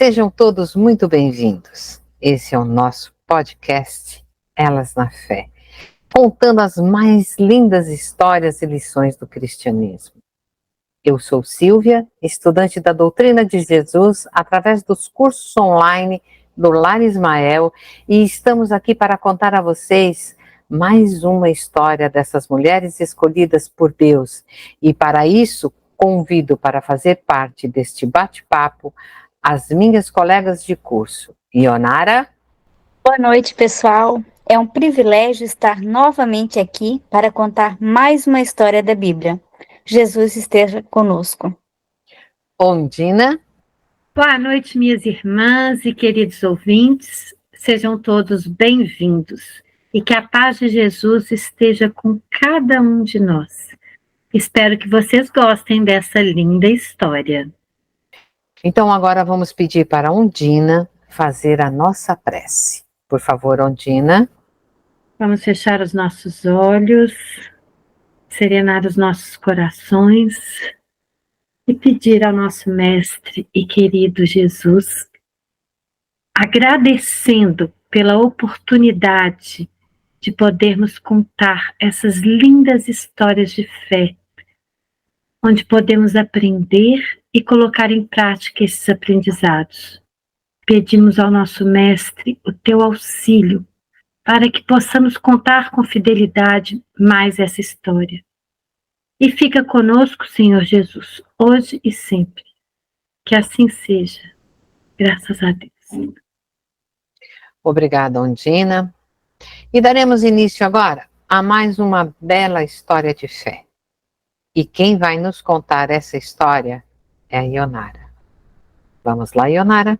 Sejam todos muito bem-vindos. Esse é o nosso podcast Elas na Fé, contando as mais lindas histórias e lições do cristianismo. Eu sou Silvia, estudante da Doutrina de Jesus através dos cursos online do Lar Ismael, e estamos aqui para contar a vocês mais uma história dessas mulheres escolhidas por Deus. E para isso, convido para fazer parte deste bate-papo as minhas colegas de curso, Ionara. Boa noite, pessoal. É um privilégio estar novamente aqui para contar mais uma história da Bíblia. Jesus esteja conosco. Ondina. Boa noite, minhas irmãs e queridos ouvintes. Sejam todos bem-vindos e que a paz de Jesus esteja com cada um de nós. Espero que vocês gostem dessa linda história. Então agora vamos pedir para Ondina fazer a nossa prece. Por favor, Ondina. Vamos fechar os nossos olhos, serenar os nossos corações e pedir ao nosso mestre e querido Jesus, agradecendo pela oportunidade de podermos contar essas lindas histórias de fé, onde podemos aprender e colocar em prática esses aprendizados. Pedimos ao nosso mestre o teu auxílio para que possamos contar com fidelidade mais essa história. E fica conosco, Senhor Jesus, hoje e sempre. Que assim seja. Graças a Deus. Obrigada, Ondina. E daremos início agora a mais uma bela história de fé. E quem vai nos contar essa história é a Ionara. Vamos lá, Ionara?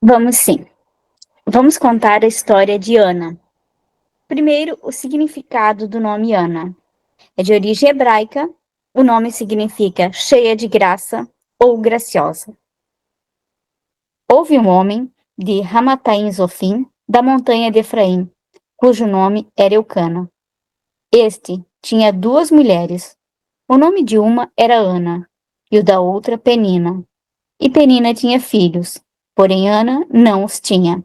Vamos sim. Vamos contar a história de Ana. Primeiro, o significado do nome Ana. É de origem hebraica. O nome significa cheia de graça ou graciosa. Houve um homem de Ramataim Zofim, da montanha de Efraim, cujo nome era Eucana. Este tinha 2 mulheres. O nome de uma era Ana, e o da outra Penina. E Penina tinha filhos, porém Ana não os tinha.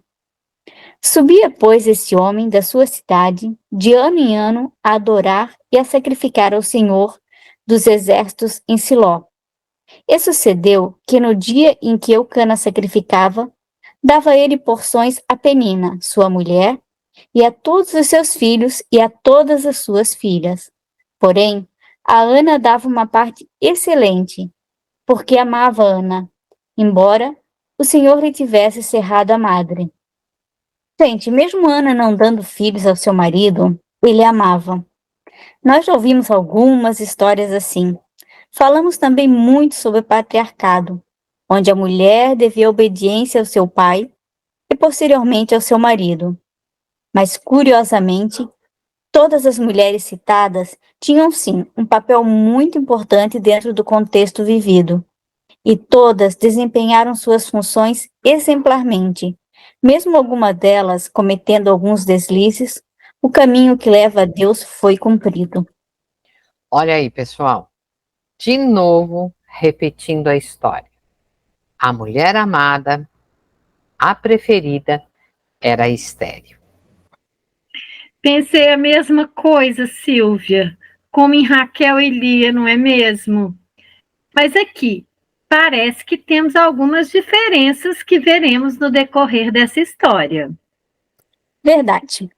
Subia, pois, esse homem da sua cidade, de ano em ano, a adorar e a sacrificar ao Senhor dos exércitos em Siló. E sucedeu que no dia em que Eucana sacrificava, dava ele porções a Penina, sua mulher, e a todos os seus filhos e a todas as suas filhas. Porém, a Ana dava uma parte excelente, porque amava Ana, embora o Senhor lhe tivesse cerrado a madre. Gente, mesmo Ana não dando filhos ao seu marido, ele a amava. Nós já ouvimos algumas histórias assim. Falamos também muito sobre o patriarcado, onde a mulher devia obediência ao seu pai e posteriormente ao seu marido. Mas, curiosamente, todas as mulheres citadas tinham, sim, um papel muito importante dentro do contexto vivido, e todas desempenharam suas funções exemplarmente, mesmo alguma delas cometendo alguns deslizes, o caminho que leva a Deus foi cumprido. Olha aí, pessoal. De novo, repetindo a história. A mulher amada, a preferida, era estéril. Pensei a mesma coisa, Silvia, como em Raquel e Lia, não é mesmo? Mas aqui, parece que temos algumas diferenças que veremos no decorrer dessa história. Verdade.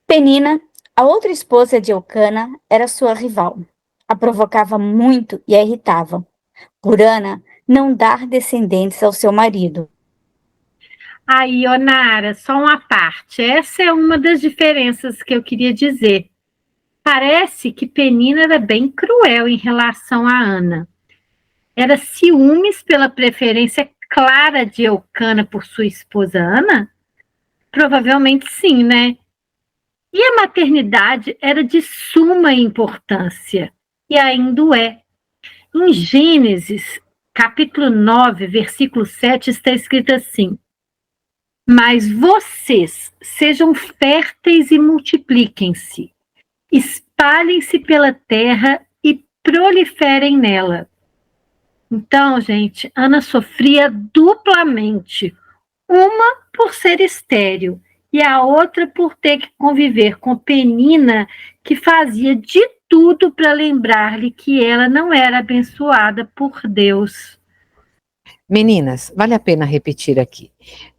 Penina, a outra esposa de Eucana, era sua rival. A provocava muito e a irritava, por Ana não dar descendentes ao seu marido. Aí, Onara, só uma parte. Essa é uma das diferenças que eu queria dizer. Parece que Penina era bem cruel em relação a Ana. Era ciúmes pela preferência clara de Eucana por sua esposa Ana? Provavelmente sim, né? E a maternidade era de suma importância, e ainda é. Em Gênesis, capítulo 9, versículo 7, está escrito assim: mas vocês sejam férteis e multipliquem-se, espalhem-se pela terra e proliferem nela. Então, gente, Ana sofria duplamente. Uma por ser estéril e a outra por ter que conviver com Penina, que fazia de tudo para lembrar-lhe que ela não era abençoada por Deus. Meninas, vale a pena repetir aqui.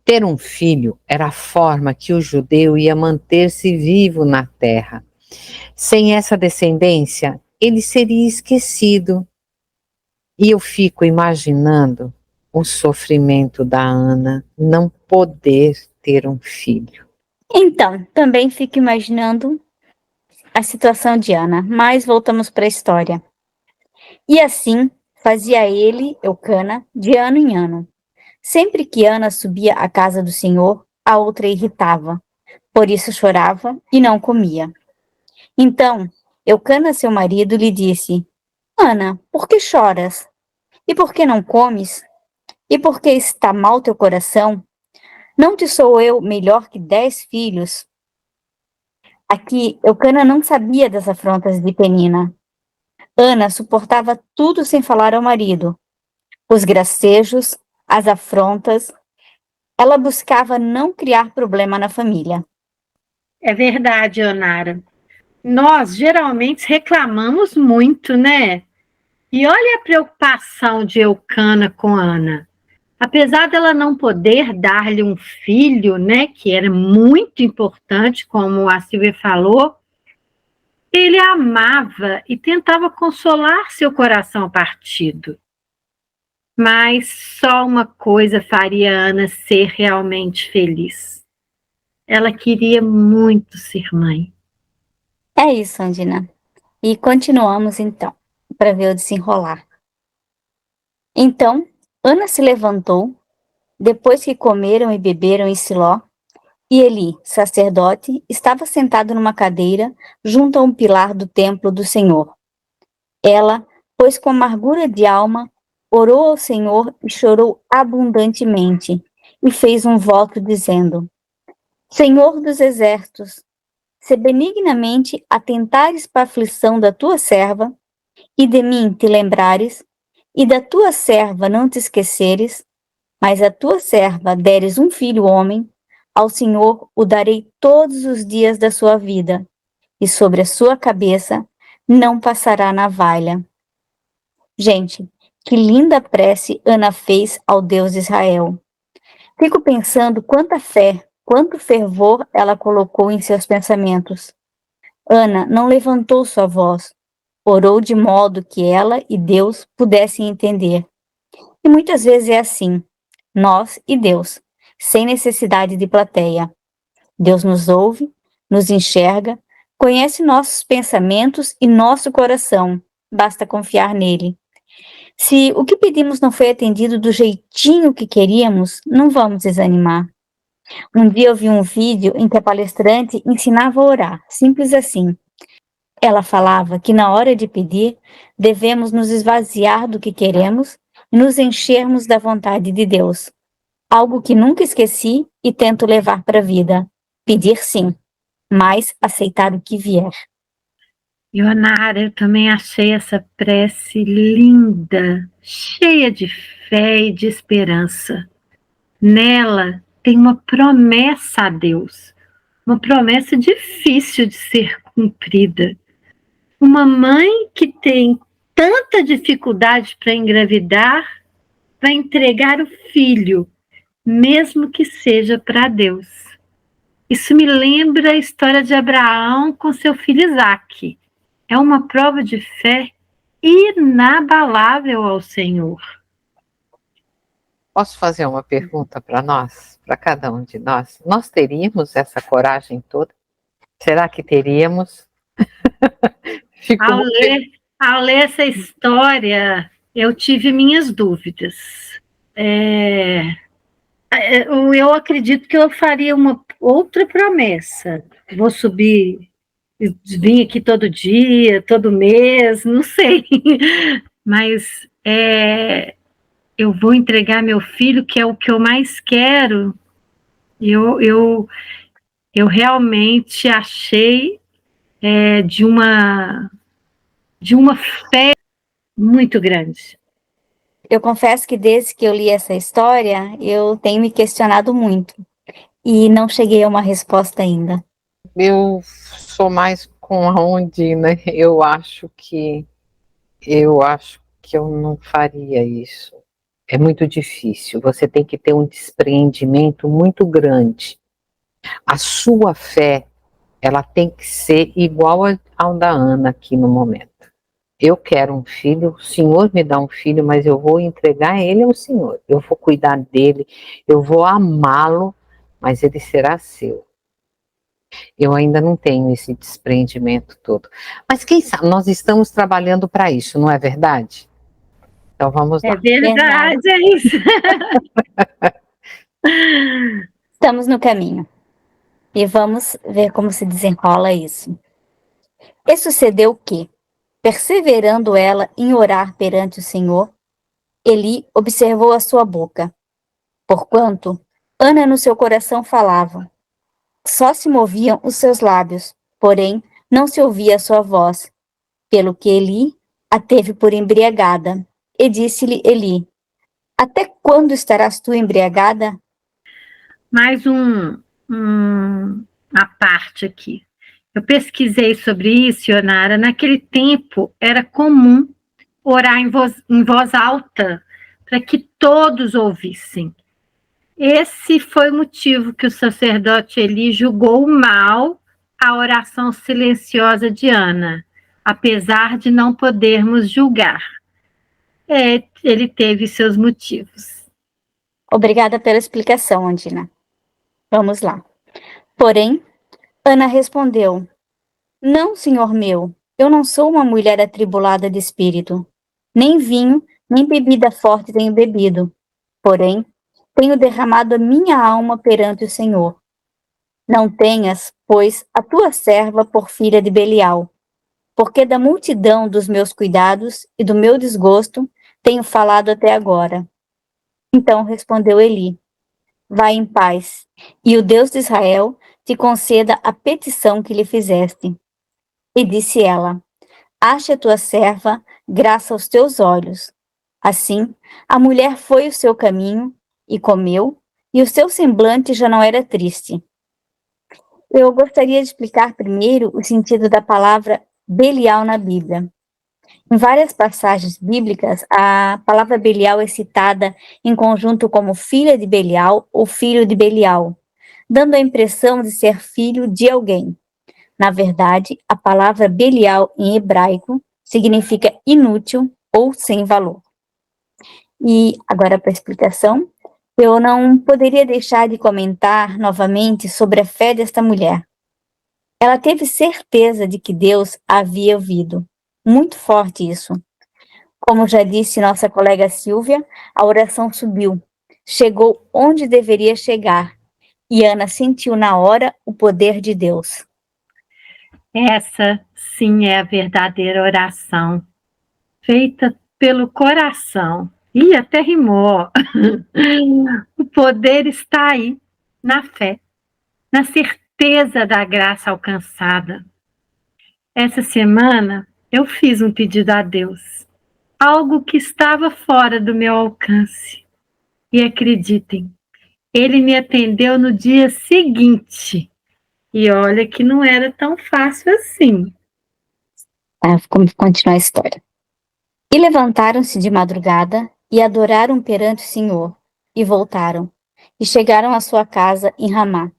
Ter um filho era a forma que o judeu ia manter-se vivo na terra. Sem essa descendência, ele seria esquecido. E eu fico imaginando o sofrimento da Ana não poder ter um filho. Então, também fico imaginando a situação de Ana, mas voltamos para a história. E assim fazia ele, Eucana, de ano em ano. Sempre que Ana subia à casa do Senhor, a outra irritava, por isso chorava e não comia. Então, Eucana, seu marido, lhe disse: Ana, por que choras? E por que não comes? E por que está mal teu coração? Não te sou eu melhor que 10 filhos? Aqui, Eucana não sabia das afrontas de Penina. Ana suportava tudo sem falar ao marido. Os gracejos, as afrontas. Ela buscava não criar problema na família. É verdade, Onara. Nós geralmente reclamamos muito, né? E olha a preocupação de Eucana com Ana. Apesar dela não poder dar-lhe um filho, né, que era muito importante, como a Silvia falou, ele a amava e tentava consolar seu coração partido. Mas só uma coisa faria Ana ser realmente feliz. Ela queria muito ser mãe. É isso, Andina. E continuamos então, para ver o desenrolar. Então, Ana se levantou, depois que comeram e beberam em Siló, e Eli, sacerdote, estava sentado numa cadeira junto a um pilar do templo do Senhor. Ela, pois com amargura de alma, orou ao Senhor e chorou abundantemente, e fez um voto dizendo: Senhor dos exércitos, se benignamente atentares para a aflição da tua serva, e de mim te lembrares, e da tua serva não te esqueceres, mas a tua serva deres um filho homem, ao Senhor o darei todos os dias da sua vida, e sobre a sua cabeça não passará navalha. Gente, que linda prece Ana fez ao Deus de Israel. Fico pensando quanta fé, quanto fervor ela colocou em seus pensamentos. Ana não levantou sua voz, orou de modo que ela e Deus pudessem entender. E muitas vezes é assim, nós e Deus, sem necessidade de plateia. Deus nos ouve, nos enxerga, conhece nossos pensamentos e nosso coração, basta confiar nele. Se o que pedimos não foi atendido do jeitinho que queríamos, não vamos desanimar. Um dia eu vi um vídeo em que a palestrante ensinava a orar, simples assim. Ela falava que na hora de pedir, devemos nos esvaziar do que queremos e nos enchermos da vontade de Deus. Algo que nunca esqueci e tento levar para a vida. Pedir sim, mas aceitar o que vier. Ionara, eu também achei essa prece linda, cheia de fé e de esperança. Nela tem uma promessa a Deus, uma promessa difícil de ser cumprida. Uma mãe que tem tanta dificuldade para engravidar vai entregar o filho, mesmo que seja para Deus. Isso me lembra a história de Abraão com seu filho Isaque. É uma prova de fé inabalável ao Senhor. Posso fazer uma pergunta para nós, para cada um de nós? Nós teríamos essa coragem toda? Será que teríamos? Ao ler essa história, eu tive minhas dúvidas. Eu acredito que eu faria uma outra promessa. Vou subir, vim aqui todo dia, todo mês, não sei. Mas eu vou entregar meu filho, que é o que eu mais quero. Eu realmente achei de uma fé muito grande. eu confesso que desde que eu li essa história, eu tenho me questionado muito e não cheguei a uma resposta ainda. Eu sou mais com a Ondina. Eu acho que eu não faria isso. É muito difícil. Você tem que ter um despreendimento muito grande. A sua fé, ela tem que ser igual ao da Ana aqui no momento. Eu quero um filho, o Senhor me dá um filho, mas eu vou entregar ele ao Senhor. Eu vou cuidar dele, eu vou amá-lo, mas ele será seu. Eu ainda não tenho esse desprendimento todo. Mas quem sabe, nós estamos trabalhando para isso, não é verdade? Então vamos lá. É verdade, é isso. Estamos no caminho e vamos ver como se desenrola isso. E sucedeu que, perseverando ela em orar perante o Senhor, Eli observou a sua boca, porquanto Ana no seu coração falava. Só se moviam os seus lábios, porém não se ouvia a sua voz, pelo que Eli a teve por embriagada. E disse-lhe Eli, até quando estarás tu embriagada? Mais a parte aqui. Eu pesquisei sobre isso, Ionara. Naquele tempo era comum orar em voz alta para que todos ouvissem. Esse foi o motivo que o sacerdote Eli julgou mal a oração silenciosa de Ana, apesar de não podermos julgar. Ele teve seus motivos. Obrigada pela explicação, Andina. Vamos lá. Porém, Ana respondeu, não, senhor meu, eu não sou uma mulher atribulada de espírito. Nem vinho, nem bebida forte tenho bebido. Porém, tenho derramado a minha alma perante o Senhor. Não tenhas, pois, a tua serva por filha de Belial, porque da multidão dos meus cuidados e do meu desgosto tenho falado até agora. Então respondeu Eli, vai em paz, e o Deus de Israel te conceda a petição que lhe fizeste. E disse ela, ache a tua serva graça aos teus olhos. Assim, a mulher foi o seu caminho e comeu, e o seu semblante já não era triste. Eu gostaria de explicar primeiro o sentido da palavra Belial na Bíblia. Em várias passagens bíblicas, a palavra Belial é citada em conjunto como filha de Belial ou filho de Belial, dando a impressão de ser filho de alguém. Na verdade, a palavra Belial em hebraico significa inútil ou sem valor. E agora para a explicação, eu não poderia deixar de comentar novamente sobre a fé desta mulher. Ela teve certeza de que Deus a havia ouvido. Muito forte isso. Como já disse nossa colega Silvia, a oração subiu, chegou onde deveria chegar, e Ana sentiu na hora o poder de Deus. Essa, sim, é a verdadeira oração, feita pelo coração. Ih, até rimou. O poder está aí, na fé, na certeza da graça alcançada. Essa semana, eu fiz um pedido a Deus, algo que estava fora do meu alcance. E acreditem, Ele me atendeu no dia seguinte. E olha que não era tão fácil assim. Vamos continuar a história. E levantaram-se de madrugada e adoraram perante o Senhor, e voltaram, e chegaram à sua casa em Ramá.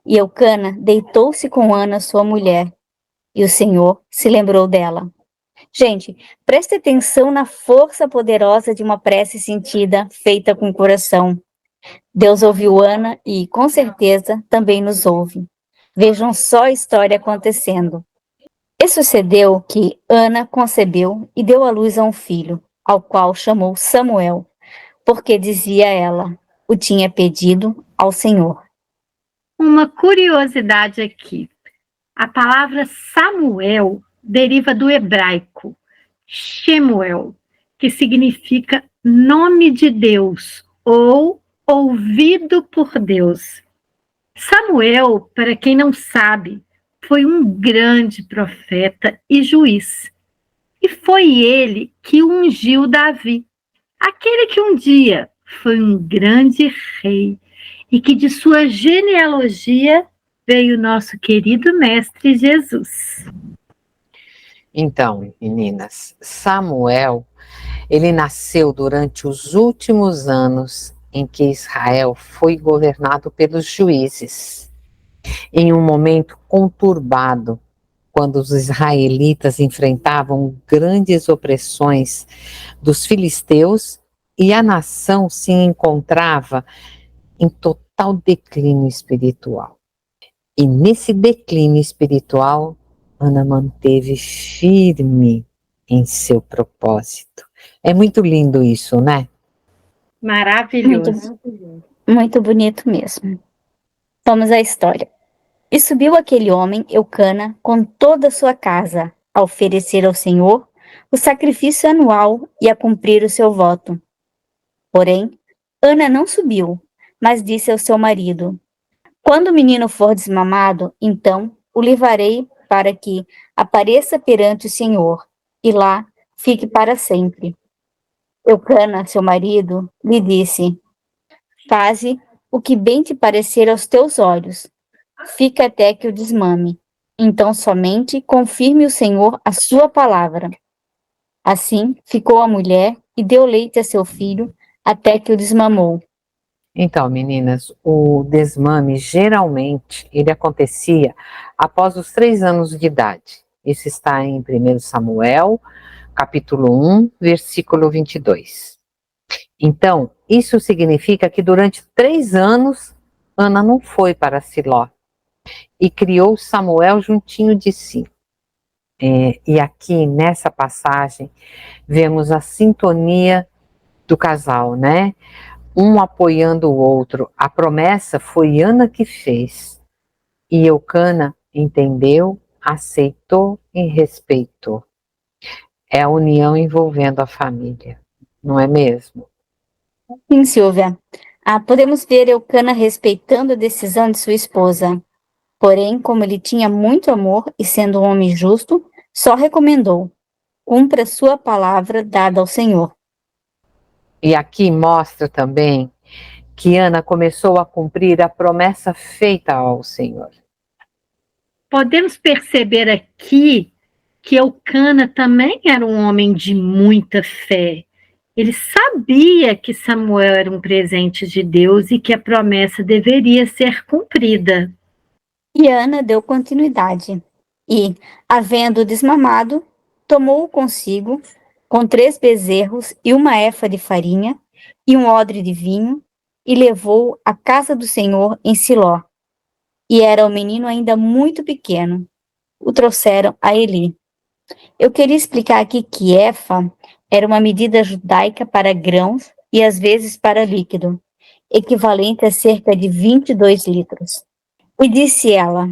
E Eucana deitou-se com Ana, sua mulher, e o Senhor se lembrou dela. Gente, preste atenção na força poderosa de uma prece sentida, feita com o coração. Deus ouviu Ana e, com certeza, também nos ouve. Vejam só a história acontecendo. E sucedeu que Ana concebeu e deu à luz a um filho, ao qual chamou Samuel, porque dizia ela, o tinha pedido ao Senhor. Uma curiosidade aqui. A palavra Samuel deriva do hebraico Shemuel, que significa nome de Deus ou ouvido por Deus. Samuel, para quem não sabe, foi um grande profeta e juiz. E foi ele que ungiu Davi. aquele que um dia foi um grande rei e que de sua genealogia veio o nosso querido mestre Jesus. Então, meninas, Samuel, ele nasceu durante os últimos anos em que Israel foi governado pelos juízes, em um momento conturbado, quando os israelitas enfrentavam grandes opressões dos filisteus e a nação se encontrava em total declínio espiritual. E nesse declínio espiritual, Ana manteve firme em seu propósito. É muito lindo isso, né? Maravilhoso. Muito bonito mesmo. Vamos à história. E subiu aquele homem, Eucana, com toda a sua casa, a oferecer ao Senhor o sacrifício anual e a cumprir o seu voto. Porém, Ana não subiu, mas disse ao seu marido: quando o menino for desmamado, então o livrarei para que apareça perante o Senhor, e lá fique para sempre. Eucana, seu marido, lhe disse: faze o que bem te parecer aos teus olhos. Fica até que o desmame. Então somente confirme o Senhor a sua palavra. Assim ficou a mulher e deu leite a seu filho até que o desmamou. Então, meninas, o desmame geralmente ele acontecia após os 3 anos de idade. Isso está em 1 Samuel, capítulo 1, versículo 22. Então, isso significa que durante 3 anos, Ana não foi para Siló e criou Samuel juntinho de si. E aqui nessa passagem vemos a sintonia do casal, né? Um apoiando o outro. A promessa foi Ana que fez e Eucana entendeu, aceitou e respeitou. É a união envolvendo a família, não é mesmo? Sim, Silvia. Podemos ver Eucana respeitando a decisão de sua esposa. Porém, como ele tinha muito amor e sendo um homem justo, só recomendou: cumpra sua palavra dada ao Senhor. E aqui mostra também que Ana começou a cumprir a promessa feita ao Senhor. Podemos perceber aqui que Eucana também era um homem de muita fé. Ele sabia que Samuel era um presente de Deus e que a promessa deveria ser cumprida. E Ana deu continuidade. E, havendo desmamado, tomou-o consigo, com 3 bezerros e 1 efa de farinha, e 1 odre de vinho, e levou-o à casa do Senhor em Siló. E era o menino ainda muito pequeno. O trouxeram a Eli. Eu queria explicar aqui que efa era uma medida judaica para grãos e às vezes para líquido, equivalente a cerca de 22 litros. E disse ela: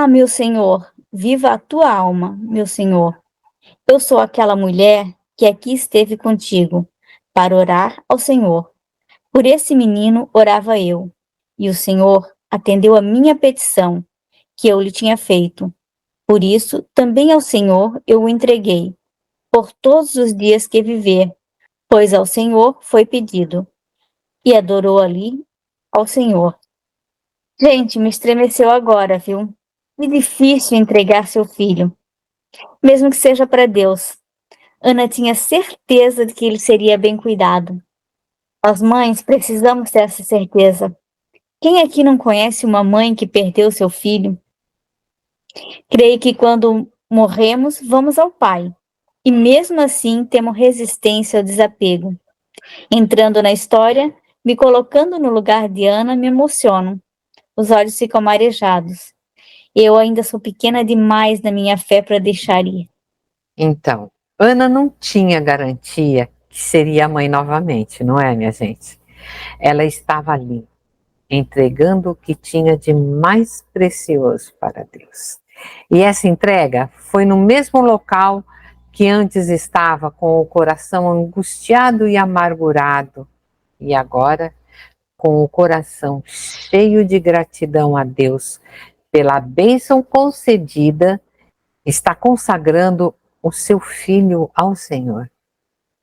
meu senhor, viva a tua alma, meu senhor. Eu sou aquela mulher que aqui esteve contigo para orar ao Senhor. Por esse menino orava eu, e o Senhor atendeu a minha petição que eu lhe tinha feito. Por isso, também ao Senhor eu o entreguei, por todos os dias que viver, pois ao Senhor foi pedido. E adorou ali ao Senhor. Gente, me estremeceu agora, viu? Que difícil entregar seu filho, mesmo que seja para Deus. Ana tinha certeza de que ele seria bem cuidado. As mães precisamos ter essa certeza. Quem aqui não conhece uma mãe que perdeu seu filho? Creio que quando morremos, vamos ao Pai. E mesmo assim, temos resistência ao desapego. Entrando na história, me colocando no lugar de Ana, me emociono. Os olhos ficam marejados. Eu ainda sou pequena demais na minha fé para deixar ir. Então, Ana não tinha garantia que seria mãe novamente, não é, minha gente? Ela estava ali, entregando o que tinha de mais precioso para Deus. E essa entrega foi no mesmo local que antes estava com o coração angustiado e amargurado, e agora, com o coração cheio de gratidão a Deus pela bênção concedida, está consagrando o seu filho ao Senhor.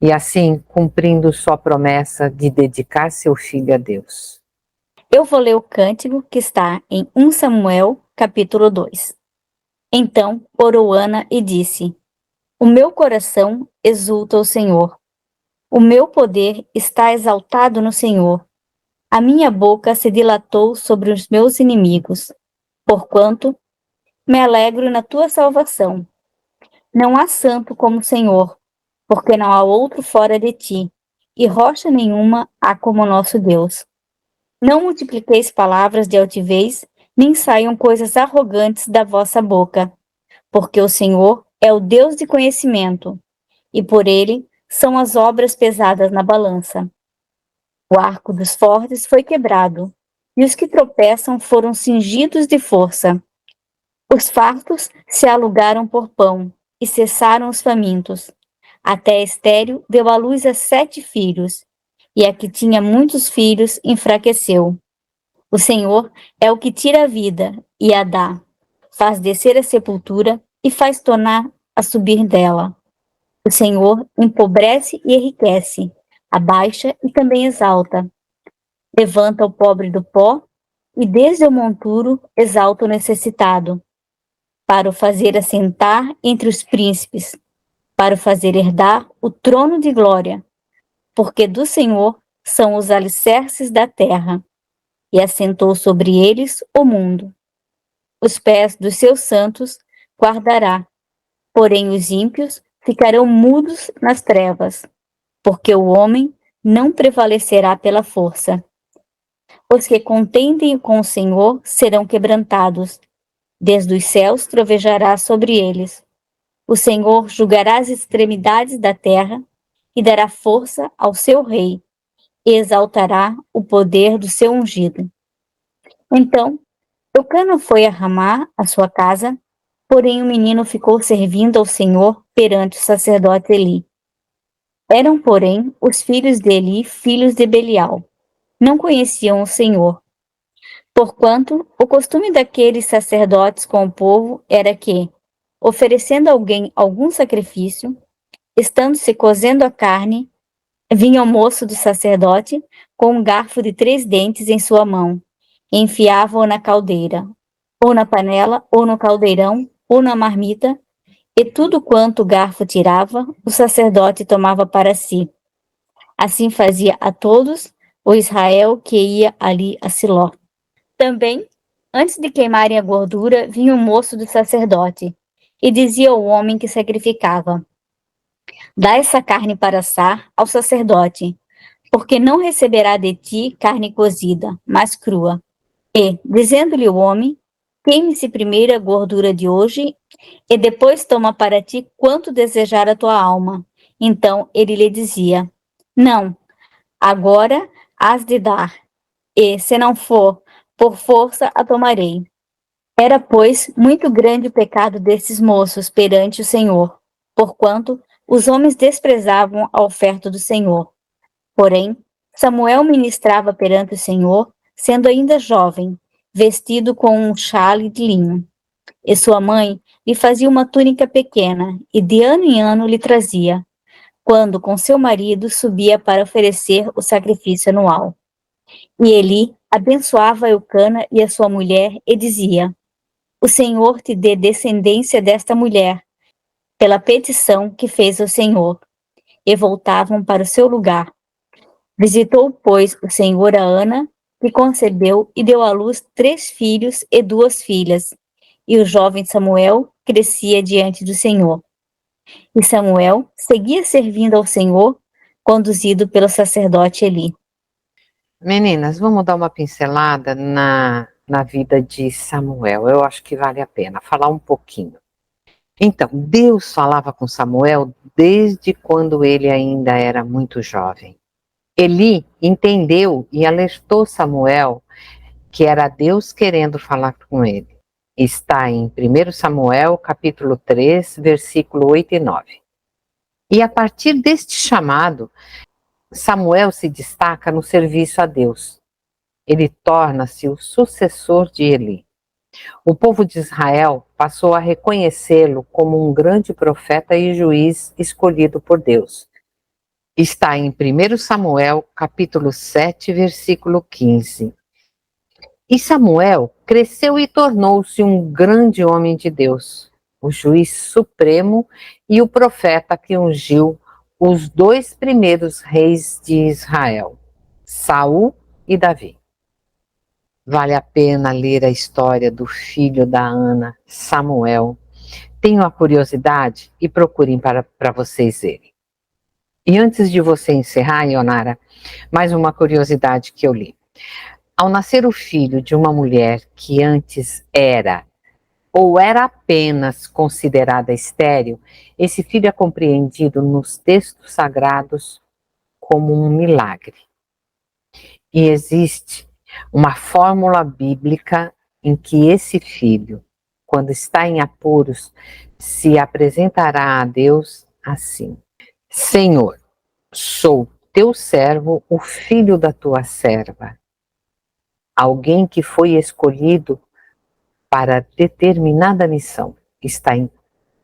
e assim cumprindo sua promessa de dedicar seu filho a Deus. Eu vou ler o cântico que está em 1 Samuel, capítulo 2. Então orou Ana e disse: O meu coração exulta o Senhor. O meu poder está exaltado no Senhor. A minha boca se dilatou sobre os meus inimigos, porquanto me alegro na tua salvação. Não há santo como o Senhor, porque não há outro fora de ti, e rocha nenhuma há como nosso Deus. Não multipliqueis palavras de altivez, nem saiam coisas arrogantes da vossa boca, porque o Senhor é o Deus de conhecimento, e por ele são as obras pesadas na balança. O arco dos fortes foi quebrado, e os que tropeçam foram cingidos de força. Os fartos se alugaram por pão, e cessaram os famintos. Até Estéril deu à luz a 7 filhos, e a que tinha muitos filhos enfraqueceu. O Senhor é o que tira a vida e a dá, faz descer a sepultura e faz tornar a subir dela. O Senhor empobrece e enriquece, abaixa e também exalta. Levanta o pobre do pó e desde o monturo exalta o necessitado, para o fazer assentar entre os príncipes, para o fazer herdar o trono de glória, porque do Senhor são os alicerces da terra, e assentou sobre eles o mundo. Os pés dos seus santos guardará, porém os ímpios ficarão mudos nas trevas, porque o homem não prevalecerá pela força. Os que contendem com o Senhor serão quebrantados, desde os céus trovejará sobre eles. O Senhor julgará as extremidades da terra e dará força ao seu rei, e exaltará o poder do seu ungido. Então, Eucana foi a Ramá, a sua casa, porém o menino ficou servindo ao Senhor perante o sacerdote Eli. Eram, porém, os filhos de Eli filhos de Belial. Não conheciam o Senhor. Porquanto, o costume daqueles sacerdotes com o povo era que, oferecendo a alguém algum sacrifício, estando-se cozendo a carne, vinha o moço do sacerdote com um garfo de 3 dentes em sua mão, e enfiava-o na caldeira, ou na panela, ou no caldeirão, ou na marmita, e tudo quanto o garfo tirava, o sacerdote tomava para si. Assim fazia a todos o Israel que ia ali a Siló. Também, antes de queimarem a gordura, vinha o moço do sacerdote, e dizia ao homem que sacrificava: Dá essa carne para assar ao sacerdote, porque não receberá de ti carne cozida, mas crua. E, dizendo-lhe o homem, queime-se primeiro a gordura de hoje, e depois toma para ti quanto desejar a tua alma. Então ele lhe dizia: Não, agora has de dar, e, se não for, por força a tomarei. Era, pois, muito grande o pecado desses moços perante o Senhor, porquanto os homens desprezavam a oferta do Senhor. Porém, Samuel ministrava perante o Senhor, sendo ainda jovem, vestido com um xale de linho. E sua mãe lhe fazia uma túnica pequena, e de ano em ano lhe trazia, quando com seu marido subia para oferecer o sacrifício anual. E Eli abençoava Eucana e a sua mulher, e dizia: O Senhor te dê descendência desta mulher, pela petição que fez ao Senhor. E voltavam para o seu lugar. Visitou, pois, o Senhor a Ana, que concebeu e deu à luz 3 filhos e 2 filhas. E o jovem Samuel crescia diante do Senhor. E Samuel seguia servindo ao Senhor, conduzido pelo sacerdote Eli. Meninas, vamos dar uma pincelada na vida de Samuel. Eu acho que vale a pena falar um pouquinho. Então, Deus falava com Samuel desde quando ele ainda era muito jovem. Eli entendeu e alertou Samuel que era Deus querendo falar com ele. Está em 1 Samuel, capítulo 3, versículo 8 e 9. E a partir deste chamado, Samuel se destaca no serviço a Deus. Ele torna-se o sucessor de Eli. O povo de Israel passou a reconhecê-lo como um grande profeta e juiz escolhido por Deus. Está em 1 Samuel, capítulo 7, versículo 15. E Samuel cresceu e tornou-se um grande homem de Deus, o juiz supremo e o profeta que ungiu os 2 primeiros reis de Israel, Saul e Davi. Vale a pena ler a história do filho da Ana, Samuel. Tenham a curiosidade e procurem para vocês verem. E antes de você encerrar, Ionara, mais uma curiosidade que eu li. Ao nascer o filho de uma mulher que antes era ou era apenas considerada estéril, esse filho é compreendido nos textos sagrados como um milagre. E existe uma fórmula bíblica em que esse filho, quando está em apuros, se apresentará a Deus assim: Senhor, sou teu servo, o filho da tua serva. Alguém que foi escolhido para determinada missão. Está em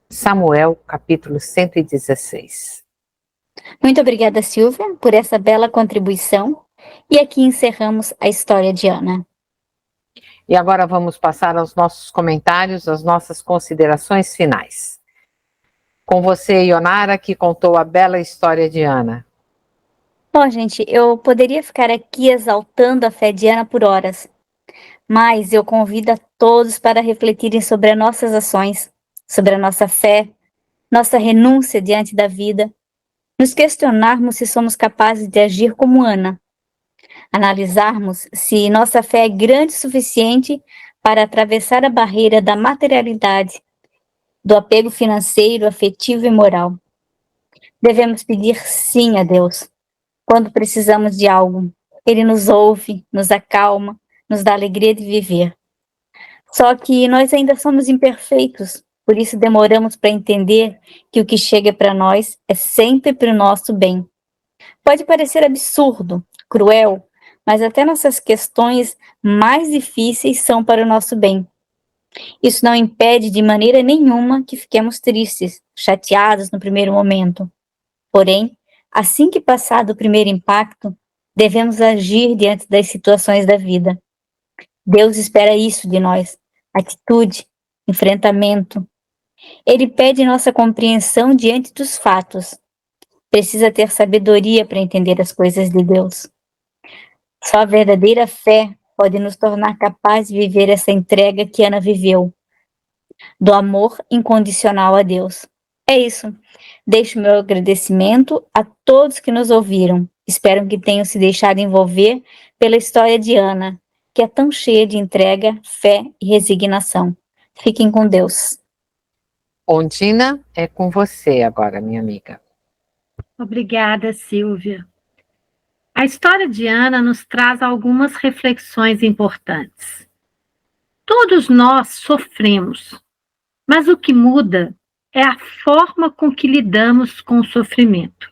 Samuel, capítulo 116. Muito obrigada, Silvia, por essa bela contribuição. E aqui encerramos a história de Ana. E agora vamos passar aos nossos comentários, às nossas considerações finais. Com você, Ionara, que contou a bela história de Ana. Bom, gente, eu poderia ficar aqui exaltando a fé de Ana por horas, mas eu convido a todos para refletirem sobre as nossas ações, sobre a nossa fé, nossa renúncia diante da vida, nos questionarmos se somos capazes de agir como Ana, analisarmos se nossa fé é grande o suficiente para atravessar a barreira da materialidade, do apego financeiro, afetivo e moral. Devemos pedir sim a Deus quando precisamos de algo. Ele nos ouve, nos acalma, nos dá alegria de viver. Só que nós ainda somos imperfeitos, por isso demoramos para entender que o que chega para nós é sempre para o nosso bem. Pode parecer absurdo, cruel, mas até nossas questões mais difíceis são para o nosso bem. Isso não impede de maneira nenhuma que fiquemos tristes, chateados no primeiro momento. Porém, assim que passado o primeiro impacto, devemos agir diante das situações da vida. Deus espera isso de nós: atitude, enfrentamento. Ele pede nossa compreensão diante dos fatos. Precisa ter sabedoria para entender as coisas de Deus. Só a verdadeira fé pode nos tornar capazes de viver essa entrega que Ana viveu, do amor incondicional a Deus. É isso. Deixo meu agradecimento a todos que nos ouviram. Espero que tenham se deixado envolver pela história de Ana, que é tão cheia de entrega, fé e resignação. Fiquem com Deus. Ondina, é com você agora, minha amiga. Obrigada, Silvia. A história de Ana nos traz algumas reflexões importantes. Todos nós sofremos, mas o que muda é a forma com que lidamos com o sofrimento.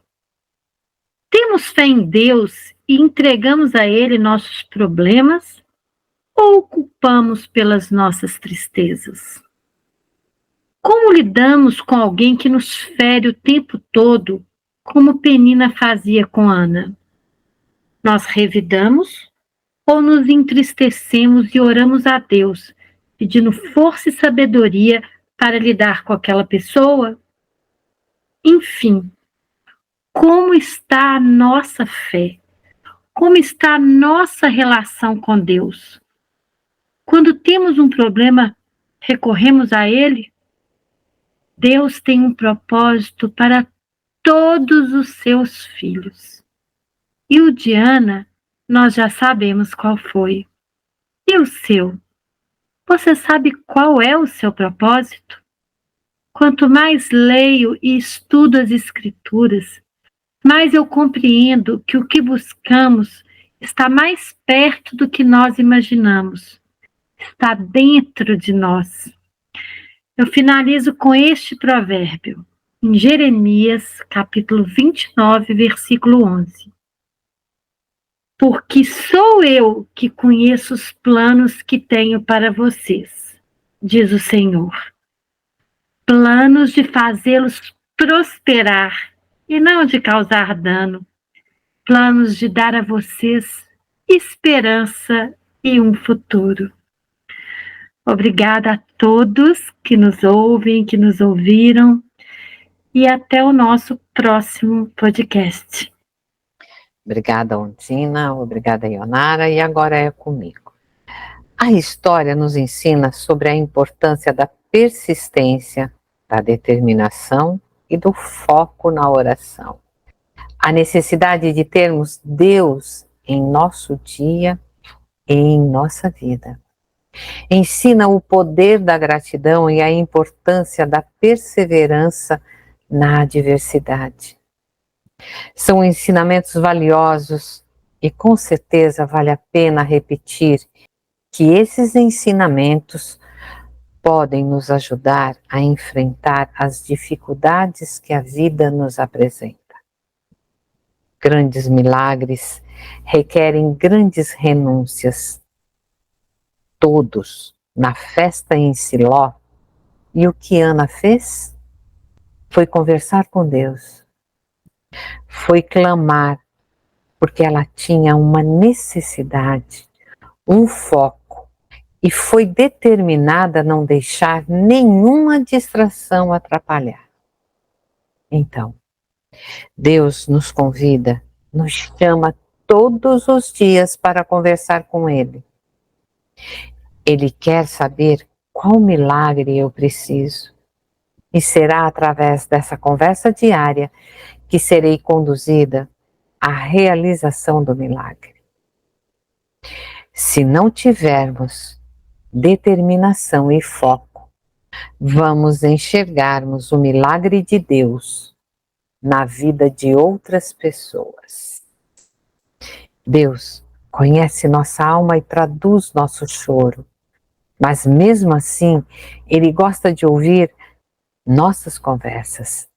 Temos fé em Deus e entregamos a Ele nossos problemas ou o culpamos pelas nossas tristezas? Como lidamos com alguém que nos fere o tempo todo, como Penina fazia com Ana? Nós revidamos ou nos entristecemos e oramos a Deus, pedindo força e sabedoria para lidar com aquela pessoa? Enfim, como está a nossa fé? Como está a nossa relação com Deus? Quando temos um problema, recorremos a Ele? Deus tem um propósito para todos os seus filhos. E o de Ana, nós já sabemos qual foi. E o seu? Você sabe qual é o seu propósito? Quanto mais leio e estudo as Escrituras, mais eu compreendo que o que buscamos está mais perto do que nós imaginamos. Está dentro de nós. Eu finalizo com este provérbio, em Jeremias, capítulo 29, versículo 11. Porque sou eu que conheço os planos que tenho para vocês, diz o Senhor. Planos de fazê-los prosperar e não de causar dano. Planos de dar a vocês esperança e um futuro. Obrigada a todos que nos ouvem, que nos ouviram, e até o nosso próximo podcast. Obrigada, Ondina, obrigada, Ionara, e agora é comigo. A história nos ensina sobre a importância da persistência, da determinação e do foco na oração. A necessidade de termos Deus em nosso dia e em nossa vida. Ensina o poder da gratidão e a importância da perseverança na adversidade. São ensinamentos valiosos e com certeza vale a pena repetir que esses ensinamentos podem nos ajudar a enfrentar as dificuldades que a vida nos apresenta. Grandes milagres requerem grandes renúncias. Todos na festa em Siló, e o que Ana fez? Foi conversar com Deus. Foi clamar, porque ela tinha uma necessidade, um foco, e foi determinada a não deixar nenhuma distração atrapalhar. Então, Deus nos convida, nos chama todos os dias para conversar com Ele. Ele quer saber qual milagre eu preciso. E será através dessa conversa diária que serei conduzida à realização do milagre. Se não tivermos determinação e foco, vamos enxergarmos o milagre de Deus na vida de outras pessoas. Deus conhece nossa alma e traduz nosso choro, mas mesmo assim, Ele gosta de ouvir nossas conversas.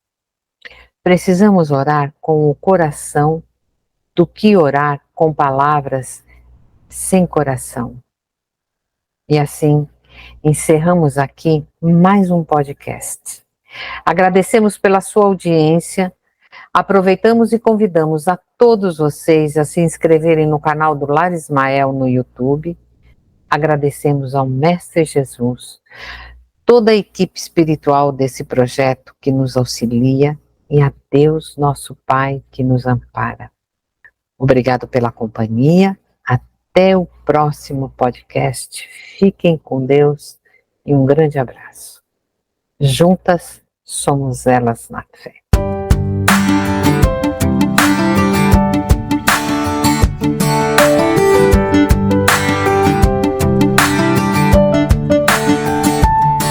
Precisamos orar com o coração do que orar com palavras sem coração. E assim, encerramos aqui mais um podcast. Agradecemos pela sua audiência, aproveitamos e convidamos a todos vocês a se inscreverem no canal do Lar Ismael no YouTube. Agradecemos ao Mestre Jesus, toda a equipe espiritual desse projeto que nos auxilia e a Deus, nosso Pai, que nos ampara. Obrigado pela companhia. Até o próximo podcast. Fiquem com Deus e um grande abraço. Juntas somos elas na fé.